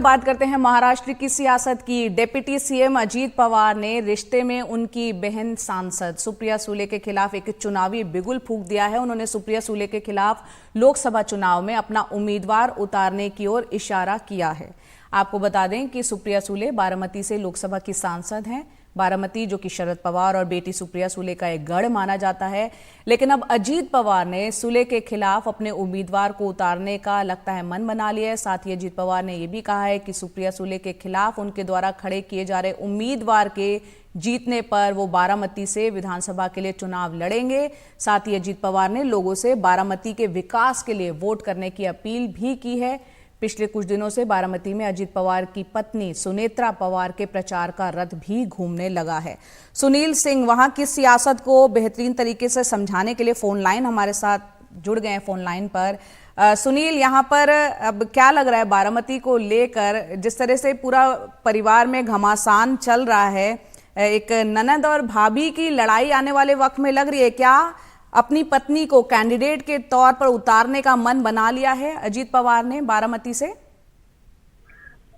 बात करते हैं महाराष्ट्र की सियासत की। डिप्टी सीएम अजीत पवार ने रिश्ते में उनकी बहन सांसद सुप्रिया सुले के खिलाफ एक चुनावी बिगुल फूंक दिया है। उन्होंने सुप्रिया सुले के खिलाफ लोकसभा चुनाव में अपना उम्मीदवार उतारने की ओर इशारा किया है। आपको बता दें कि सुप्रिया सुले बारामती से लोकसभा की सांसद हैं। बारामती जो कि शरद पवार और बेटी सुप्रिया सुले का एक गढ़ माना जाता है, लेकिन अब अजीत पवार ने सुले के खिलाफ अपने उम्मीदवार को उतारने का लगता है मन बना लिया है। साथ ही अजीत पवार ने यह भी कहा है कि सुप्रिया सुले के खिलाफ उनके द्वारा खड़े किए जा रहे उम्मीदवार के जीतने पर वो बारामती से विधानसभा के लिए चुनाव लड़ेंगे। साथ ही अजीत पवार ने लोगों से बारामती के विकास के लिए वोट करने की अपील भी की है। पिछले कुछ दिनों से बारामती में अजीत पवार की पत्नी सुनेत्रा पवार के प्रचार का रथ भी घूमने लगा है। सुनील सिंह वहां की सियासत को बेहतरीन तरीके से समझाने के लिए फोन लाइन हमारे साथ जुड़ गए हैं। फोन लाइन पर सुनील, यहाँ पर अब क्या लग रहा है बारामती को लेकर, जिस तरह से पूरा परिवार में घमासान चल रहा है, एक ननद और भाभी की लड़ाई आने वाले वक्त में लग रही है, क्या अपनी पत्नी को कैंडिडेट के तौर पर उतारने का मन बना लिया है अजीत पवार ने बारामती से?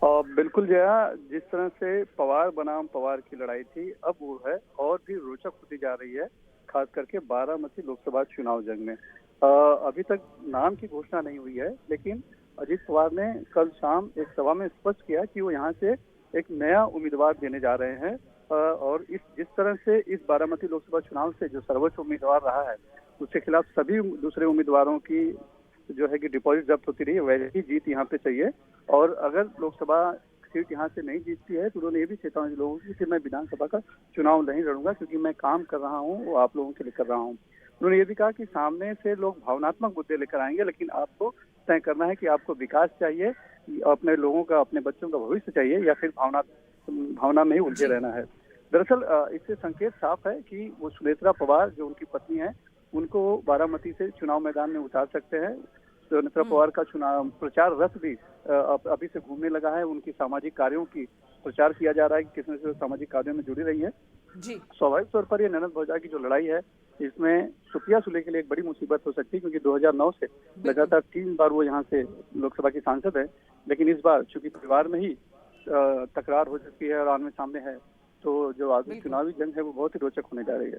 बिल्कुल जया, जिस तरह से पवार बनाम पवार की लड़ाई थी, अब वो है और भी रोचक होती जा रही है, खास करके बारामती लोकसभा चुनाव जंग में। अभी तक नाम की घोषणा नहीं हुई है, लेकिन अजीत पवार ने कल शाम एक सभा में स्पष्ट किया कि वो यहाँ से एक नया उम्मीदवार देने जा रहे हैं। और जिस तरह से इस बारामती लोकसभा चुनाव से जो सर्वोच्च उम्मीदवार रहा है, उसके खिलाफ सभी दूसरे उम्मीदवारों की जो है कि डिपॉजिट जब्त होती रही है, वैसे ही जीत यहाँ पे चाहिए। और अगर लोकसभा सीट यहाँ से नहीं जीतती है तो उन्होंने ये भी चेतावनी लोगों की कि मैं विधानसभा का चुनाव नहीं लड़ूंगा, क्योंकि मैं काम कर रहा हूँ वो आप लोगों के लिए कर रहा हूँ। उन्होंने ये भी कहा कि सामने से लोग भावनात्मक मुद्दे लेकर आएंगे, लेकिन आपको तय करना है कि आपको विकास चाहिए, अपने लोगों का, अपने बच्चों का भविष्य चाहिए, या फिर भावना में ही उलझे रहना है। दरअसल इससे संकेत साफ है कि वो सुनेत्रा पवार जो उनकी पत्नी है, उनको बारामती से चुनाव मैदान में उतार सकते हैं। सुनेत्रा पवार का चुनाव प्रचार रथ भी अभी से घूमने लगा है। उनकी सामाजिक कार्यों की प्रचार किया जा रहा है कि किस तरह से सामाजिक कार्यों में जुड़ी रही है। स्वाभाविक तौर पर ये ननद भौजाई की जो लड़ाई है, इसमें सुप्रिया सुले के लिए एक बड़ी मुसीबत हो सकती है, क्योंकि 2009 से लगातार 3 बार वो यहाँ से लोकसभा की सांसद है। लेकिन इस बार चूंकि परिवार में ही तकरार हो सकती है और आमने सामने है, तो जो आगे चुनावी जंग है वो बहुत ही रोचक होने जा रही है।